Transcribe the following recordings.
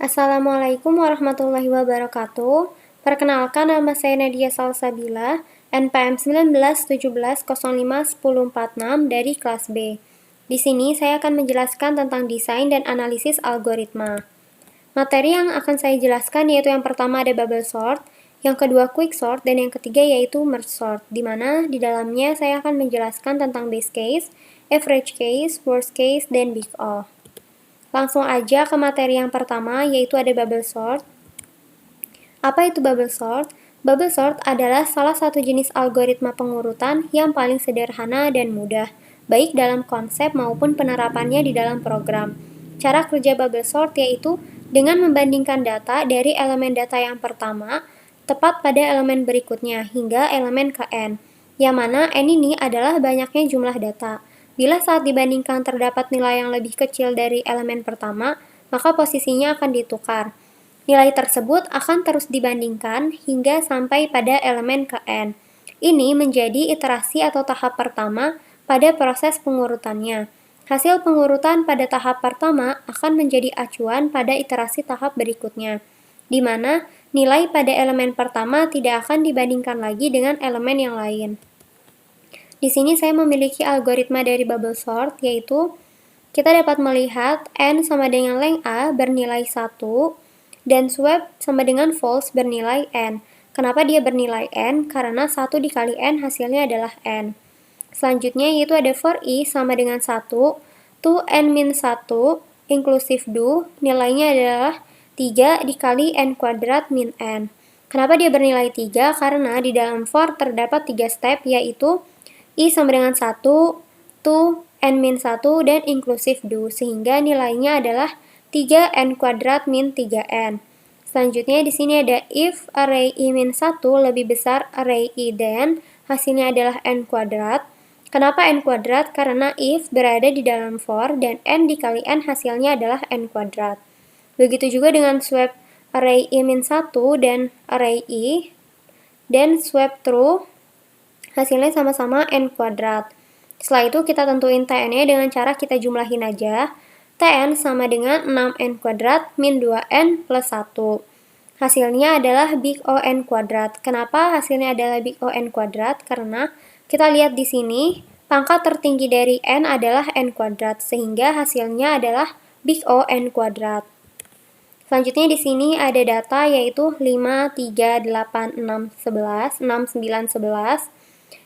Assalamualaikum warahmatullahi wabarakatuh. Perkenalkan, nama saya Nadia Salsabila, NPM 1917051046 dari kelas B. Di sini saya akan menjelaskan tentang desain dan analisis algoritma. Materi yang akan saya jelaskan yaitu yang pertama ada bubble sort, yang kedua quick sort, dan yang ketiga yaitu merge sort, di mana di dalamnya saya akan menjelaskan tentang base case, average case, worst case, dan big O. Langsung aja ke materi yang pertama, yaitu ada bubble sort. Apa itu bubble sort? Bubble sort adalah salah satu jenis algoritma pengurutan yang paling sederhana dan mudah, baik dalam konsep maupun penerapannya di dalam program. Cara kerja bubble sort yaitu dengan membandingkan data dari elemen data yang pertama tepat pada elemen berikutnya hingga elemen ke n, yang mana n ini adalah banyaknya jumlah data. Bila saat dibandingkan terdapat nilai yang lebih kecil dari elemen pertama, maka posisinya akan ditukar. Nilai tersebut akan terus dibandingkan hingga sampai pada elemen ke n. Ini menjadi iterasi atau tahap pertama pada proses pengurutannya. Hasil pengurutan pada tahap pertama akan menjadi acuan pada iterasi tahap berikutnya, di mana nilai pada elemen pertama tidak akan dibandingkan lagi dengan elemen yang lain. Di sini saya memiliki algoritma dari bubble sort, yaitu kita dapat melihat n sama dengan length a bernilai 1 dan swap sama dengan false bernilai n. Kenapa dia bernilai n? Karena 1 dikali n hasilnya adalah n. Selanjutnya yaitu ada for i sama dengan 1, to n min 1, inclusive do, nilainya adalah 3 dikali n kuadrat min n. Kenapa dia bernilai 3? Karena di dalam for terdapat 3 step, yaitu i sama dengan 1, to n min 1, dan inclusive do, sehingga nilainya adalah 3n kuadrat min 3n. Selanjutnya di sini ada if array i min 1 lebih besar array i dan hasilnya adalah n kuadrat. Kenapa n kuadrat? Karena if berada di dalam for dan n dikali n hasilnya adalah n kuadrat. Begitu juga dengan swap array i min 1 dan array i, dan swap true, hasilnya sama-sama n kuadrat. Setelah itu kita tentuin tn-nya dengan cara kita jumlahin aja. Tn sama dengan 6n kuadrat min 2n plus 1. Hasilnya adalah big O(n) kuadrat. Kenapa hasilnya adalah big O(n) kuadrat? Karena kita lihat di sini, pangkat tertinggi dari n adalah n kuadrat, sehingga hasilnya adalah big O(n) kuadrat. Selanjutnya di sini ada data yaitu 5, 3, 8, 6, 11, 6, 9, 11.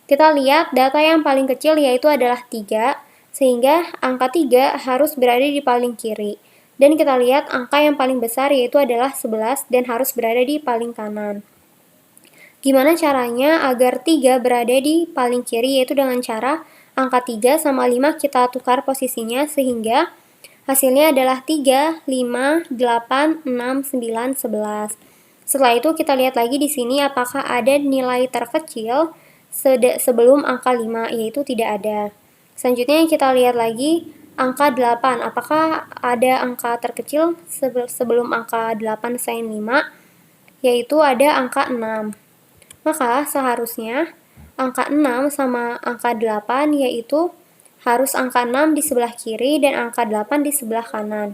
Kita lihat data yang paling kecil yaitu adalah 3, sehingga angka 3 harus berada di paling kiri. Dan kita lihat angka yang paling besar yaitu adalah 11 dan harus berada di paling kanan. Gimana caranya agar 3 berada di paling kiri? Yaitu dengan cara angka 3 sama 5 kita tukar posisinya sehingga hasilnya adalah 3, 5, 8, 6, 9, 11. Setelah itu kita lihat lagi di sini apakah ada nilai terkecil sebelum angka 5, yaitu tidak ada. Selanjutnya kita lihat lagi angka 8, apakah ada angka terkecil sebelum angka 8 selain 5, yaitu ada angka 6. Maka seharusnya angka 6 sama angka 8 yaitu harus angka 6 di sebelah kiri dan angka 8 di sebelah kanan.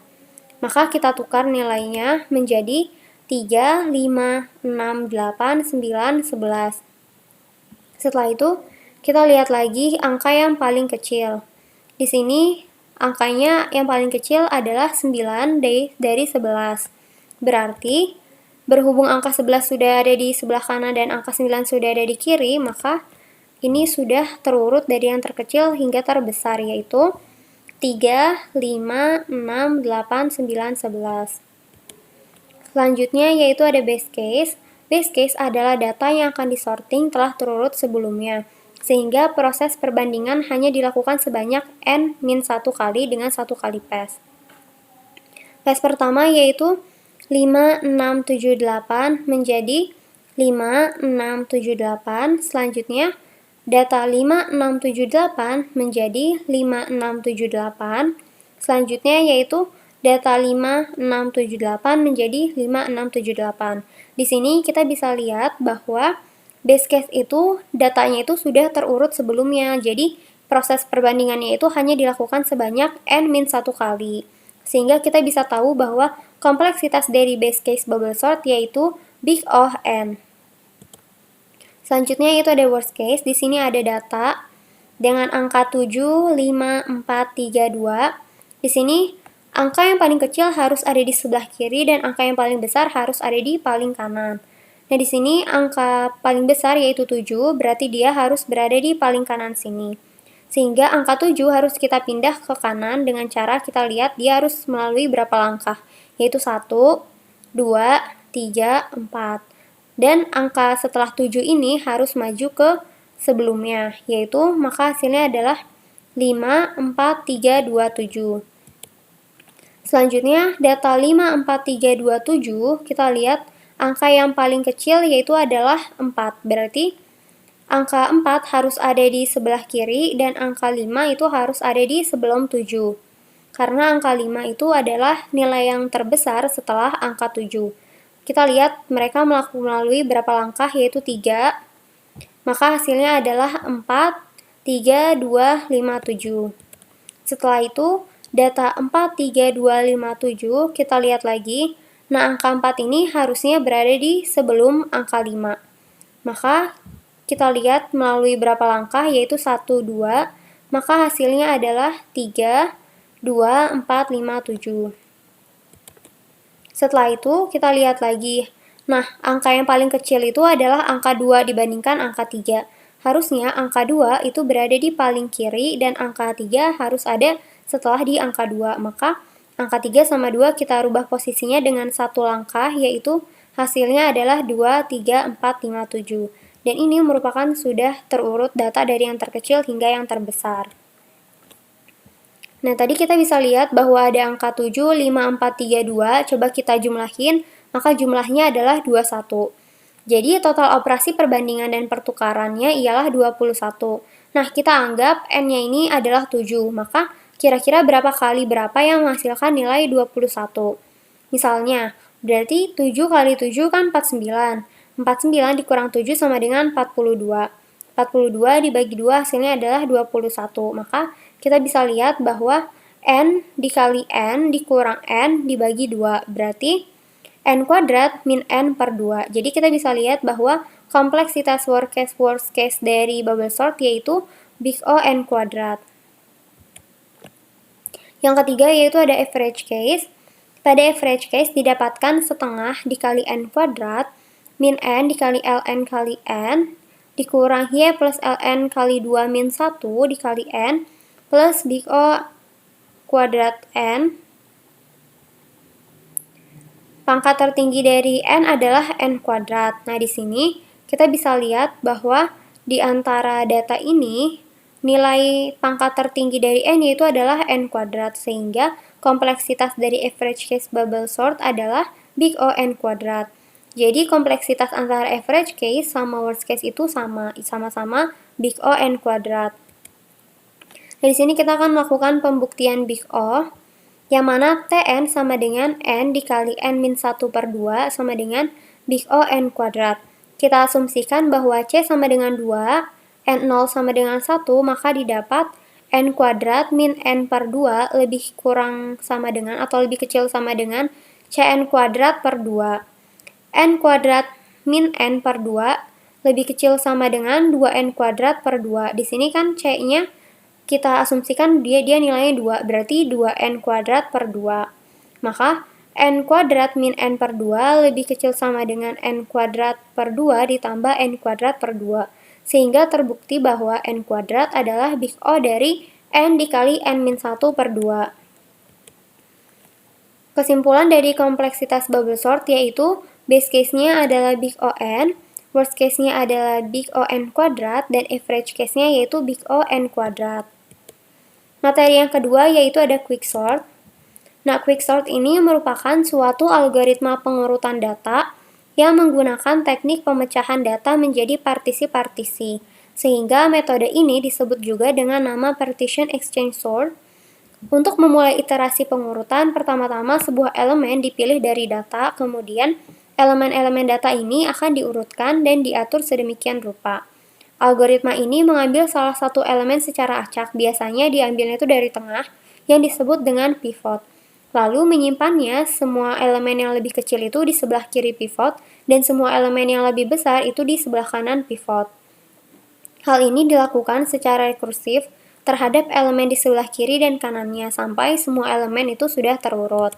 Maka kita tukar nilainya menjadi 3, 5, 6, 8, 9, 11. Setelah itu, kita lihat lagi angka yang paling kecil. Di sini, angkanya yang paling kecil adalah 9 dari 11. Berarti, berhubung angka 11 sudah ada di sebelah kanan dan angka 9 sudah ada di kiri, maka ini sudah terurut dari yang terkecil hingga terbesar, yaitu 3, 5, 6, 8, 9, 11. Selanjutnya yaitu ada base case. Base case adalah data yang akan disorting telah terurut sebelumnya, sehingga proses perbandingan hanya dilakukan sebanyak n-1 kali dengan 1 kali pass. Pass pertama yaitu 5, 6, 7, 8 menjadi 5, 6, 7, 8. Selanjutnya, data 5, 6, 7, 8 menjadi 5, 6, 7, 8. Selanjutnya yaitu data 5, 6, 7, 8 menjadi 5, 6, 7, 8. Di sini kita bisa lihat bahwa base case itu datanya itu sudah terurut sebelumnya. Jadi proses perbandingannya itu hanya dilakukan sebanyak n-1 kali. Sehingga kita bisa tahu bahwa kompleksitas dari base case bubble sort yaitu big O n. Selanjutnya yaitu ada worst case. Di sini ada data dengan angka 7, 5, 4, 3, 2. Di sini angka yang paling kecil harus ada di sebelah kiri dan angka yang paling besar harus ada di paling kanan. Nah, di sini angka paling besar yaitu 7, berarti dia harus berada di paling kanan sini. Sehingga angka 7 harus kita pindah ke kanan dengan cara kita lihat dia harus melalui berapa langkah, yaitu 1, 2, 3, 4. Dan angka setelah 7 ini harus maju ke sebelumnya, yaitu maka hasilnya adalah 5, 4, 3, 2, 7. Selanjutnya, data 5, 4, 3, 2, 7, kita lihat angka yang paling kecil yaitu adalah 4. Berarti angka 4 harus ada di sebelah kiri dan angka 5 itu harus ada di sebelum 7. Karena angka 5 itu adalah nilai yang terbesar setelah angka 7. Kita lihat mereka melalui berapa langkah yaitu 3. Maka hasilnya adalah 4, 3, 2, 5, 7. Setelah itu, data 4, 3, 2, 5, 7 kita lihat lagi. Nah, angka 4 ini harusnya berada di sebelum angka 5. Maka kita lihat melalui berapa langkah yaitu 1, 2. Maka hasilnya adalah 3, 2, 4, 5, 7. Setelah itu kita lihat lagi. Nah, angka yang paling kecil itu adalah angka 2 dibandingkan angka 3. Harusnya angka 2 itu berada di paling kiri dan angka 3 harus ada setelah di angka 2. Maka angka 3 sama 2 kita rubah posisinya dengan satu langkah, yaitu hasilnya adalah 2, 3, 4, 5, 7. Dan ini merupakan sudah terurut data dari yang terkecil hingga yang terbesar. Nah, tadi kita bisa lihat bahwa ada angka 7, 5, 4, 3, 2. Coba kita jumlahin, maka jumlahnya adalah 21. Jadi total operasi perbandingan dan pertukarannya ialah 21. Nah, kita anggap N-nya ini adalah 7, maka kira-kira berapa kali berapa yang menghasilkan nilai 21. Misalnya, berarti 7 kali 7 kan 49. 49 dikurang 7 sama dengan 42. 42 dibagi 2 hasilnya adalah 21. Maka kita bisa lihat bahwa N dikali N dikurang N dibagi 2. Berarti N kuadrat min N per 2. Jadi kita bisa lihat bahwa kompleksitas worst case dari bubble sort yaitu big O N kuadrat. Yang ketiga yaitu ada average case. Pada average case didapatkan setengah dikali N kuadrat min N dikali Ln kali N dikurang Y plus Ln kali 2 min 1 dikali N plus big O kuadrat N. Pangkat tertinggi dari N adalah N kuadrat. Nah, di sini kita bisa lihat bahwa di antara data ini, nilai pangkat tertinggi dari N yaitu adalah N kuadrat, sehingga kompleksitas dari average case bubble sort adalah big O N kuadrat. Jadi, kompleksitas antara average case sama worst case itu sama-sama big O N kuadrat. Nah, di sini kita akan melakukan pembuktian big O, yang mana Tn sama dengan N dikali N-1 per 2 sama dengan big O N kuadrat. Kita asumsikan bahwa C sama dengan 2, N0 sama dengan 1, maka didapat N kuadrat min N per 2 lebih kurang sama dengan atau lebih kecil sama dengan Cn kuadrat per 2. N kuadrat min N per 2 lebih kecil sama dengan 2N kuadrat per 2. Di sini kan C-nya kita asumsikan dia nilainya 2, berarti 2N kuadrat per 2. Maka N kuadrat min N per 2 lebih kecil sama dengan N kuadrat per 2 ditambah N kuadrat per 2. Sehingga terbukti bahwa N kuadrat adalah big O dari N dikali N-1 per 2. Kesimpulan dari kompleksitas bubble sort yaitu base case-nya adalah big O N, worst case-nya adalah big O N kuadrat, dan average case-nya yaitu big O N kuadrat. Materi yang kedua yaitu ada quicksort. Nah, quicksort ini merupakan suatu algoritma pengurutan data yang menggunakan teknik pemecahan data menjadi partisi-partisi. Sehingga metode ini disebut juga dengan nama partition exchange sort. Untuk memulai iterasi pengurutan, pertama-tama sebuah elemen dipilih dari data, kemudian elemen-elemen data ini akan diurutkan dan diatur sedemikian rupa. Algoritma ini mengambil salah satu elemen secara acak, biasanya diambilnya itu dari tengah, yang disebut dengan pivot. Lalu menyimpannya semua elemen yang lebih kecil itu di sebelah kiri pivot dan semua elemen yang lebih besar itu di sebelah kanan pivot. Hal ini dilakukan secara rekursif terhadap elemen di sebelah kiri dan kanannya sampai semua elemen itu sudah terurut.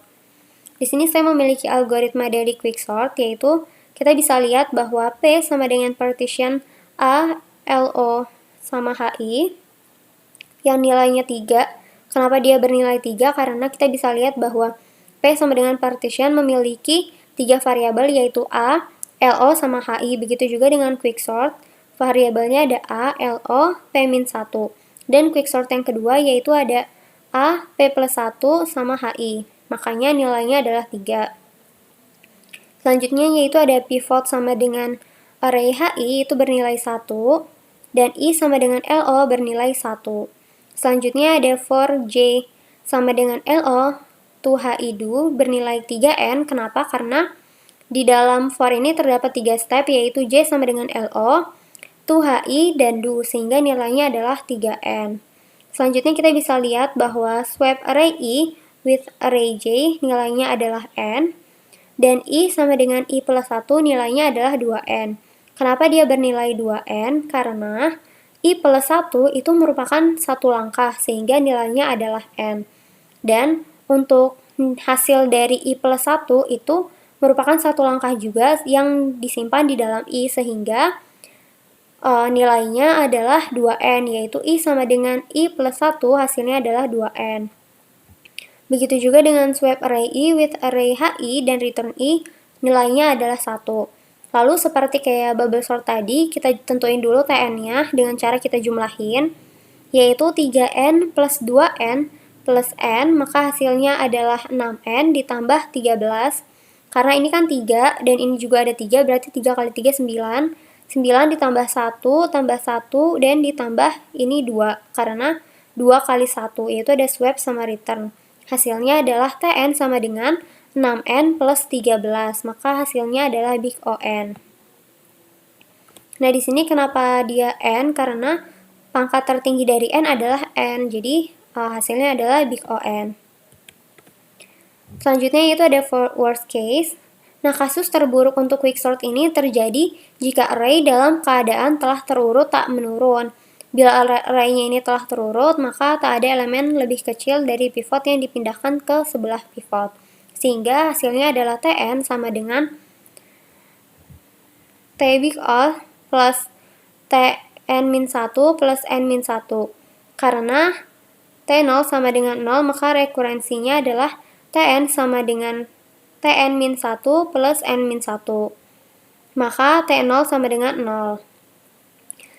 Di sini saya memiliki algoritma dari quicksort, yaitu kita bisa lihat bahwa P sama dengan partition A, LO, sama HI yang nilainya 3. Kenapa dia bernilai 3? Karena kita bisa lihat bahwa P sama dengan partition memiliki 3 variabel, yaitu A, LO, sama HI. Begitu juga dengan quicksort, variabelnya ada A, LO, P-1. Dan quicksort yang kedua yaitu ada A, P+1, sama HI. Makanya nilainya adalah 3. Selanjutnya yaitu ada pivot sama dengan array HI itu bernilai 1, dan I sama dengan LO bernilai 1. Selanjutnya ada for J sama dengan LO to HI do bernilai 3N. Kenapa? Karena di dalam for ini terdapat 3 step, yaitu J sama dengan LO, to HI, dan do, sehingga nilainya adalah 3N. Selanjutnya kita bisa lihat bahwa swap array I with array J nilainya adalah N, dan I sama dengan I+1 nilainya adalah 2N. Kenapa dia bernilai 2N? Karena I+1 itu merupakan satu langkah, sehingga nilainya adalah N. Dan untuk hasil dari I+1 itu merupakan satu langkah juga yang disimpan di dalam I, sehingga nilainya adalah 2N, yaitu I sama dengan I+1 hasilnya adalah 2N. Begitu juga dengan swap array I with array HI dan return I, nilainya adalah 1. Lalu seperti kayak bubble sort tadi, kita tentuin dulu TN-nya dengan cara kita jumlahin, yaitu 3N plus 2N plus N, maka hasilnya adalah 6N ditambah 13. Karena ini kan 3, dan ini juga ada 3, berarti 3 kali 3, 9. 9 ditambah 1, tambah 1, dan ditambah ini 2. Karena 2 kali 1, yaitu ada swap sama return. Hasilnya adalah TN sama dengan 6N plus 13, maka hasilnya adalah big ON. Nah, di sini kenapa dia N? Karena pangkat tertinggi dari N adalah N, jadi hasilnya adalah big ON. Selanjutnya itu ada for worst case. Nah, kasus terburuk untuk quicksort ini terjadi jika array dalam keadaan telah terurut tak menurun. Bila array-nya ini telah terurut, maka tak ada elemen lebih kecil dari pivot yang dipindahkan ke sebelah pivot. Sehingga hasilnya adalah TN sama dengan T big O plus TN-1 plus N-1. Karena T0 sama dengan 0, maka rekurensinya adalah TN sama dengan TN-1 plus N-1. Maka T0 sama dengan 0.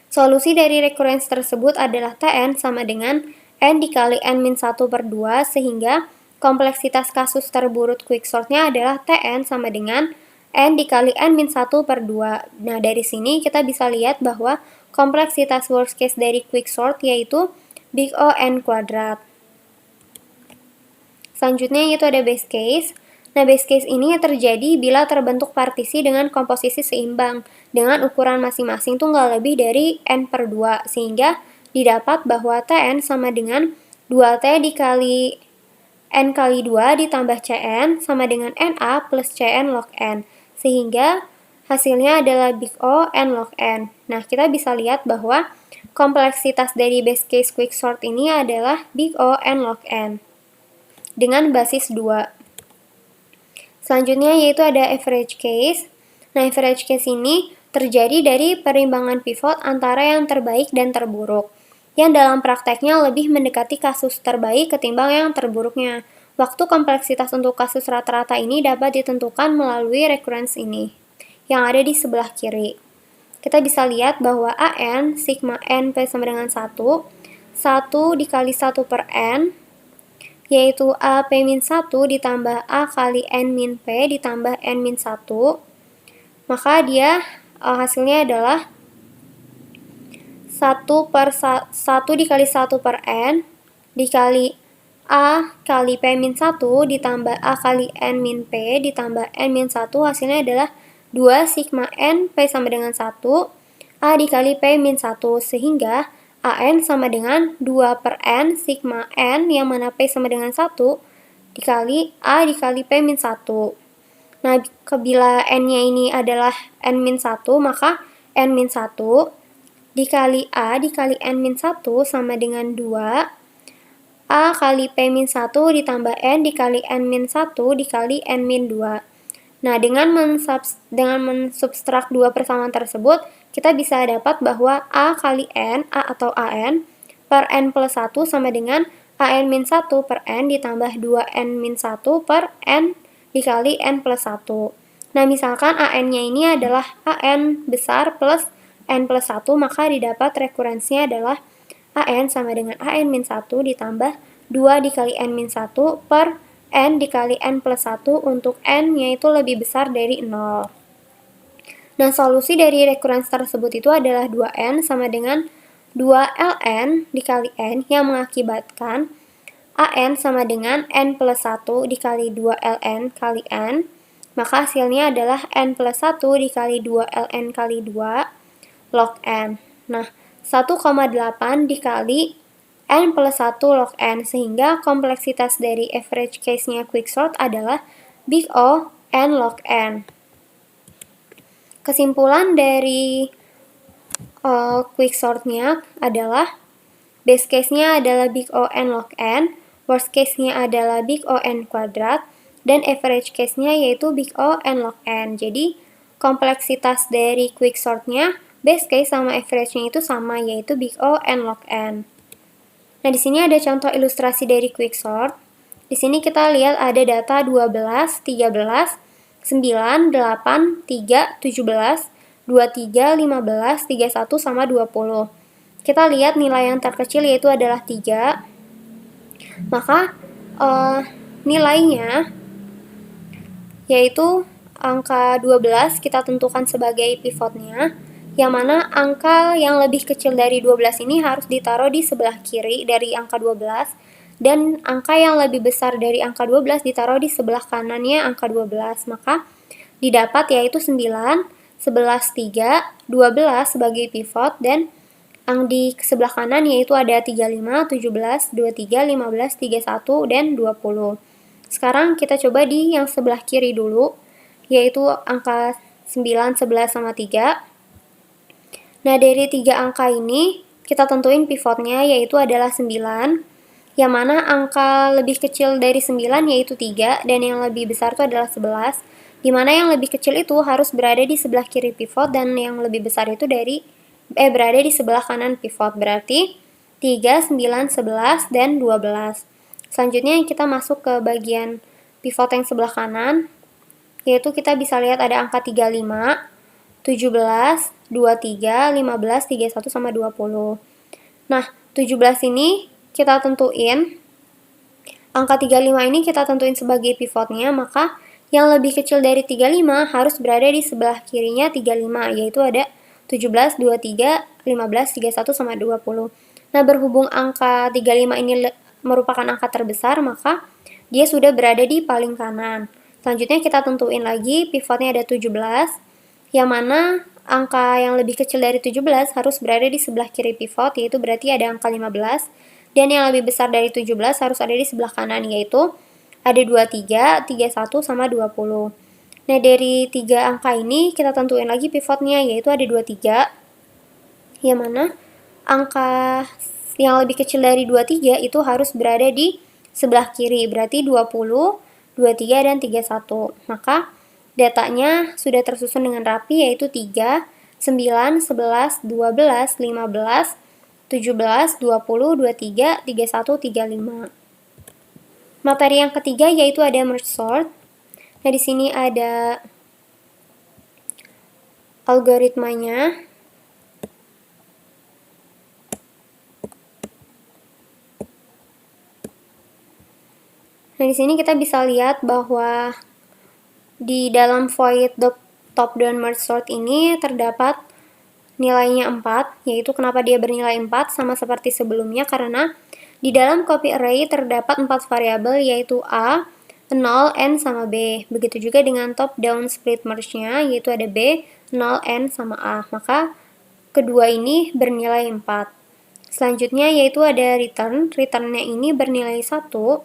Solusi dari rekurensi tersebut adalah TN sama dengan N dikali N-1 per 2, sehingga kompleksitas kasus terburuk quicksortnya adalah TN sama dengan N dikali N-1 per 2. Nah, dari sini kita bisa lihat bahwa kompleksitas worst case dari quicksort yaitu big O N kuadrat. Selanjutnya yaitu ada base case. Nah, base case ini terjadi bila terbentuk partisi dengan komposisi seimbang dengan ukuran masing-masing tuh nggak lebih dari N per 2, sehingga didapat bahwa TN sama dengan 2T dikali N kali 2 ditambah Cn sama dengan Na plus Cn log N, sehingga hasilnya adalah big O N log N. Nah, kita bisa lihat bahwa kompleksitas dari base case quicksort ini adalah big O N log N dengan basis 2. Selanjutnya yaitu ada average case. Nah, average case ini terjadi dari perimbangan pivot antara yang terbaik dan terburuk, yang dalam prakteknya lebih mendekati kasus terbaik ketimbang yang terburuknya. Waktu kompleksitas untuk kasus rata-rata ini dapat ditentukan melalui recurrence ini, yang ada di sebelah kiri. Kita bisa lihat bahwa AN, sigma N P sama dengan 1, 1 dikali 1 per N, yaitu A P-1 ditambah A kali N-P ditambah N-1, maka dia hasilnya adalah 1 dikali 1 per N dikali A kali P-1 ditambah A kali N-P ditambah N-1, hasilnya adalah 2 sigma N P sama dengan 1 A dikali P-1, sehingga AN sama dengan 2 per N sigma N, yang mana P sama dengan 1, dikali A dikali P-1. Nah, bila N-nya ini adalah N-1, maka N-1 dikali A dikali N-1 sama dengan 2 A kali P-1 ditambah N dikali N-1 dikali N-2. Nah, dengan mensubstrak dua persamaan tersebut, kita bisa dapat bahwa A kali N, A atau AN, per N plus 1 sama dengan AN-1 per N ditambah 2N-1 per N dikali N plus 1. Nah, misalkan AN-nya ini adalah AN besar plus N plus 1, maka didapat rekurensinya adalah AN sama dengan AN-1 ditambah 2 dikali N-1 per N dikali N plus 1 untuk N yaitu lebih besar dari 0. Nah, solusi dari rekurensi tersebut itu adalah 2N sama dengan 2ln dikali N yang mengakibatkan AN sama dengan N plus 1 dikali 2ln kali N. Maka hasilnya adalah N plus 1 dikali 2ln kali 2 log N. Nah, 1,8 dikali N plus 1 log N, sehingga kompleksitas dari average case-nya quicksort adalah big O N log N. Kesimpulan dari quicksort-nya adalah base case-nya adalah big O N log N, worst case-nya adalah big O N kuadrat, dan average case-nya yaitu big O N log N. Jadi, kompleksitas dari quicksort-nya, base case sama average-nya itu sama, yaitu big O N log N. Nah, di sini ada contoh ilustrasi dari quicksort. Di sini kita lihat ada data 12, 13, 9, 8, 3, 17, 23, 15, 31, sama 20. Kita lihat nilai yang terkecil yaitu adalah 3. Maka nilainya yaitu angka 12 kita tentukan sebagai pivotnya, yang mana angka yang lebih kecil dari 12 ini harus ditaruh di sebelah kiri dari angka 12, dan angka yang lebih besar dari angka 12 ditaruh di sebelah kanannya angka 12. Maka didapat yaitu 9, 11, 3, 12 sebagai pivot, dan yang di sebelah kanan yaitu ada 35, 17, 23, 15, 31, dan 20. Sekarang kita coba di yang sebelah kiri dulu, yaitu angka 9, 11, sama 3. Nah, dari 3 angka ini, kita tentuin pivotnya yaitu adalah 9, yang mana angka lebih kecil dari 9 yaitu 3, dan yang lebih besar itu adalah 11, di mana yang lebih kecil itu harus berada di sebelah kiri pivot, dan yang lebih besar itu berada di sebelah kanan pivot, berarti 3, 9, 11, dan 12. Selanjutnya kita masuk ke bagian pivot yang sebelah kanan, yaitu kita bisa lihat ada angka 35, 17, 23, 15, 31, sama 20. Nah, 17 ini kita tentuin, angka 35 ini kita tentuin sebagai pivotnya, maka yang lebih kecil dari 35 harus berada di sebelah kirinya 35, yaitu ada 17, 23, 15, 31, sama 20. Nah, berhubung angka 35 ini merupakan angka terbesar, maka dia sudah berada di paling kanan. Selanjutnya kita tentuin lagi pivotnya ada 17, yang mana angka yang lebih kecil dari 17 harus berada di sebelah kiri pivot, yaitu berarti ada angka 15, dan yang lebih besar dari 17 harus ada di sebelah kanan, yaitu ada 23, 31, sama 20. Nah, dari 3 angka ini kita tentuin lagi pivotnya, yaitu ada 23, yang mana angka yang lebih kecil dari 23 itu harus berada di sebelah kiri, berarti 20, 23, dan 31. Maka datanya sudah tersusun dengan rapi, yaitu 3, 9, 11, 12, 15, 17, 20, 23, 31, 35. Materi yang ketiga yaitu ada merge sort. Nah, di sini ada algoritmanya. Nah, di sini kita bisa lihat bahwa di dalam void top down merge sort ini terdapat nilainya 4, yaitu kenapa dia bernilai 4 sama seperti sebelumnya, karena di dalam copy array terdapat 4 variabel yaitu A, 0, N, sama B. Begitu juga dengan top down split merge-nya, yaitu ada B, 0, N, sama A. Maka kedua ini bernilai 4. Selanjutnya yaitu ada return. Return-nya ini bernilai 1,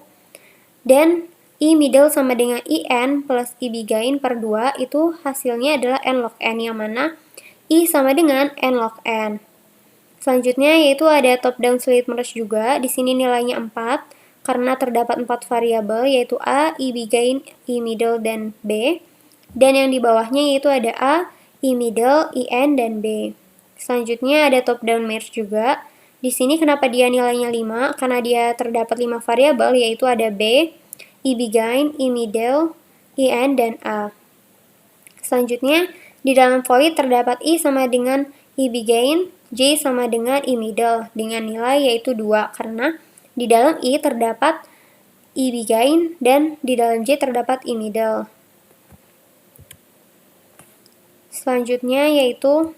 dan I middle sama dengan IN plus I bigain per 2 itu hasilnya adalah N log N, yang mana I sama dengan N log N. Selanjutnya yaitu ada top down split merge juga. Di sini nilainya 4 karena terdapat 4 variabel yaitu A, I bigain, I middle, dan B. Dan yang di bawahnya yaitu ada A, I middle, IN, dan B. Selanjutnya ada top down merge juga. Di sini kenapa dia nilainya 5? Karena dia terdapat 5 variabel yaitu ada B, I bigain, I middle, IN, dan A. Selanjutnya di dalam void terdapat I sama dengan I bigain, J sama dengan I middle dengan nilai yaitu 2 karena di dalam I terdapat I bigain dan di dalam J terdapat I middle. Selanjutnya yaitu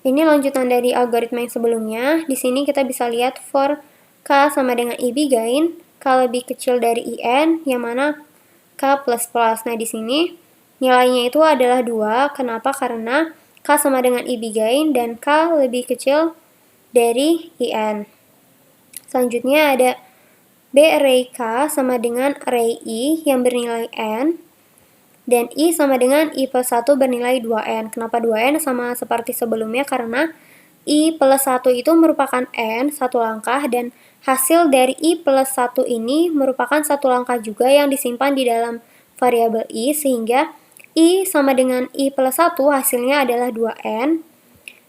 ini lanjutan dari algoritma yang sebelumnya. Di sini kita bisa lihat for K sama dengan I bigain, K lebih kecil dari IN, yang mana K++. Nah, di sini nilainya itu adalah 2. Kenapa? Karena K sama dengan I bigain dan K lebih kecil dari IN. Selanjutnya ada B array K sama dengan array I yang bernilai N. Dan I sama dengan I plus 1 bernilai 2N. Kenapa 2N? Sama seperti sebelumnya karena I plus 1 itu merupakan N, satu langkah, dan hasil dari I plus 1 ini merupakan satu langkah juga yang disimpan di dalam variabel I, sehingga I sama dengan I plus 1 hasilnya adalah 2N.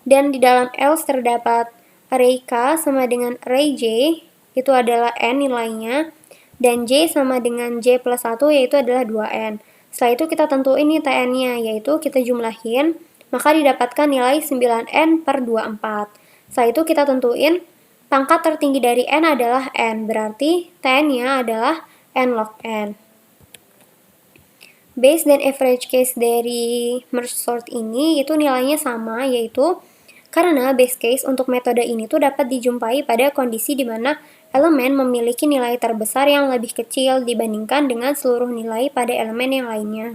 Dan di dalam else terdapat array K sama dengan array J, itu adalah N nilainya, dan J sama dengan J plus 1 yaitu adalah 2N. Setelah itu kita tentuin nih TN-nya, yaitu kita jumlahin, maka didapatkan nilai 9N per 24. Setelah itu kita tentuin pangkat tertinggi dari N adalah N, berarti TN-nya adalah N log N. Base dan average case dari merge sort ini itu nilainya sama, yaitu karena base case untuk metode ini tuh dapat dijumpai pada kondisi di mana elemen memiliki nilai terbesar yang lebih kecil dibandingkan dengan seluruh nilai pada elemen yang lainnya.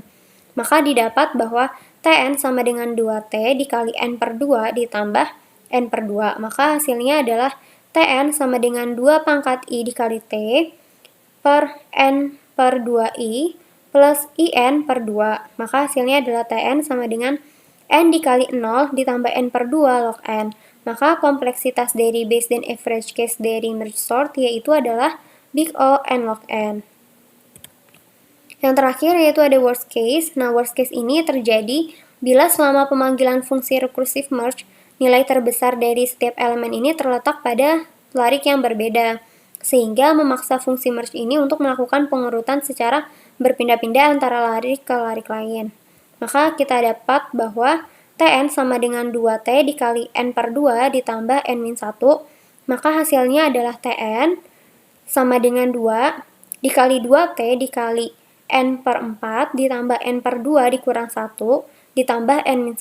Maka didapat bahwa Tn sama dengan 2T dikali N per 2 ditambah N per 2. Maka hasilnya adalah Tn sama dengan 2 pangkat I dikali T per N per 2I plus IN per 2. Maka hasilnya adalah Tn sama dengan N dikali 0 ditambah N per 2 log N. Maka kompleksitas dari base dan average case dari merge sort yaitu adalah big O N log N. Yang terakhir yaitu ada worst case. Nah, worst case ini terjadi bila selama pemanggilan fungsi recursive merge, nilai terbesar dari setiap elemen ini terletak pada larik yang berbeda, sehingga memaksa fungsi merge ini untuk melakukan pengurutan secara berpindah-pindah antara larik ke larik lain. Maka kita dapat bahwa Tn sama dengan 2T dikali N per 2 ditambah N-1, maka hasilnya adalah Tn sama dengan 2 dikali 2T dikali N per 4 ditambah N per 2 dikurang 1 ditambah N-1.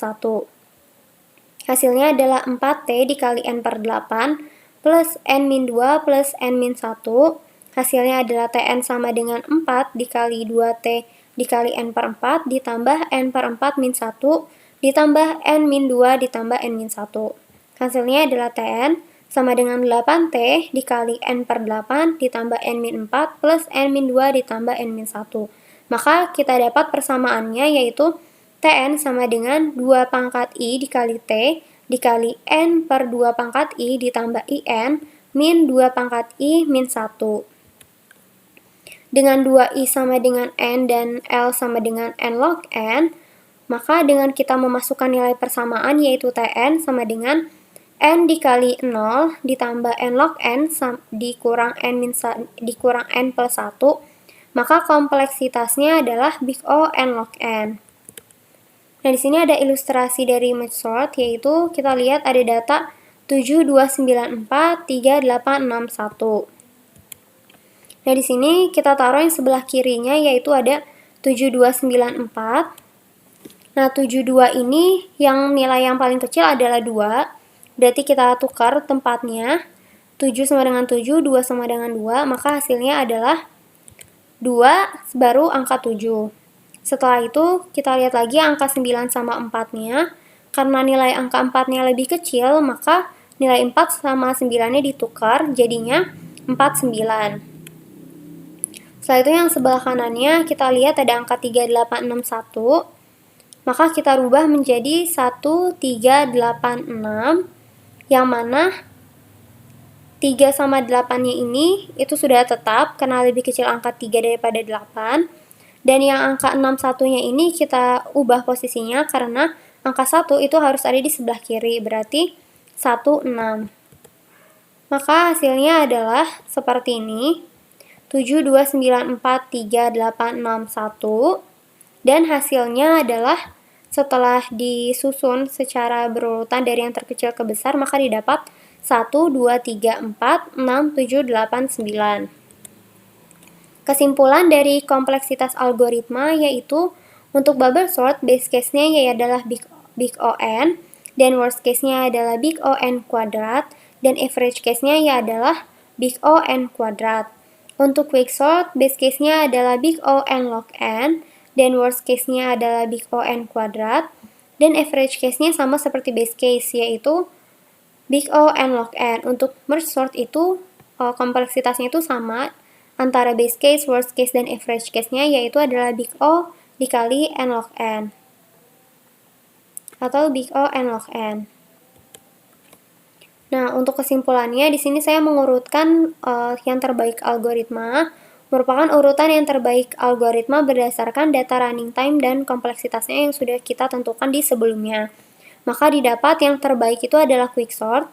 Hasilnya adalah 4T dikali N per 8 plus N-2 plus N-1. Hasilnya adalah Tn sama dengan 4 dikali 2T dikali N per 4 ditambah N per 4 min 1 ditambah N-2 ditambah N-1. Hasilnya adalah Tn sama dengan 8T dikali N per 8 ditambah N-4 plus N-2 ditambah N-1. Maka kita dapat persamaannya yaitu Tn sama dengan 2 pangkat I dikali T dikali N per 2 pangkat I ditambah IN min 2 pangkat I min 1. Dengan 2I sama dengan N dan L sama dengan N log N, maka dengan kita memasukkan nilai persamaan yaitu Tn sama dengan N dikali 0 ditambah N log N dikurang N plus 1, maka kompleksitasnya adalah big O N log N. Nah, di sini ada ilustrasi dari merge sort, yaitu kita lihat ada data 72943861. Nah, di sini kita taruh yang sebelah kirinya yaitu ada 7294. Nah, 72 ini yang nilai yang paling kecil adalah 2. Berarti kita tukar tempatnya. 7 sama dengan 7, 2 sama dengan 2, maka hasilnya adalah 2 baru angka 7. Setelah itu, kita lihat lagi angka 9 sama 4-nya. Karena nilai angka 4-nya lebih kecil, maka nilai 4 sama 9-nya ditukar, jadinya 4, 9. Setelah itu yang sebelah kanannya kita lihat ada angka 3, 8, 6, 1. Maka kita rubah menjadi 1, 3, 8, 6. Yang mana 3 sama 8-nya ini itu sudah tetap karena lebih kecil angka 3 daripada 8. Dan yang angka 6, 1-nya ini kita ubah posisinya karena angka 1 itu harus ada di sebelah kiri, berarti 1, 6. Maka hasilnya adalah seperti ini. 7, 2, 9, 4, 3, 8, 6, 1. Dan hasilnya adalah setelah disusun secara berurutan dari yang terkecil ke besar, maka didapat 1, 2, 3, 4, 6, 7, 8, 9. Kesimpulan dari kompleksitas algoritma yaitu untuk bubble sort, base case-nya adalah big O(n), dan worst case-nya adalah big O(n kuadrat, dan average case-nya adalah big O(n kuadrat. Untuk quicksort, base case-nya adalah big O(n log n), dan worst case-nya adalah big O(n kuadrat, dan average case-nya sama seperti base case, yaitu big O(n log n). Untuk merge sort itu kompleksitasnya itu sama antara base case, worst case, dan average case-nya, yaitu adalah big O dikali n log n atau big O n log n. Nah, untuk kesimpulannya di sini saya mengurutkan yang terbaik algoritma merupakan urutan yang terbaik algoritma berdasarkan data running time dan kompleksitasnya yang sudah kita tentukan di sebelumnya. Maka didapat yang terbaik itu adalah quicksort,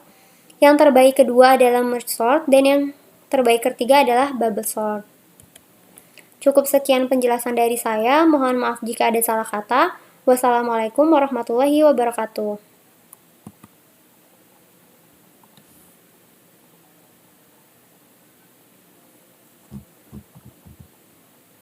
yang terbaik kedua adalah merge sort, dan yang terbaik ketiga adalah bubble sort. Cukup sekian penjelasan dari saya, mohon maaf jika ada salah kata. Wassalamualaikum warahmatullahi wabarakatuh.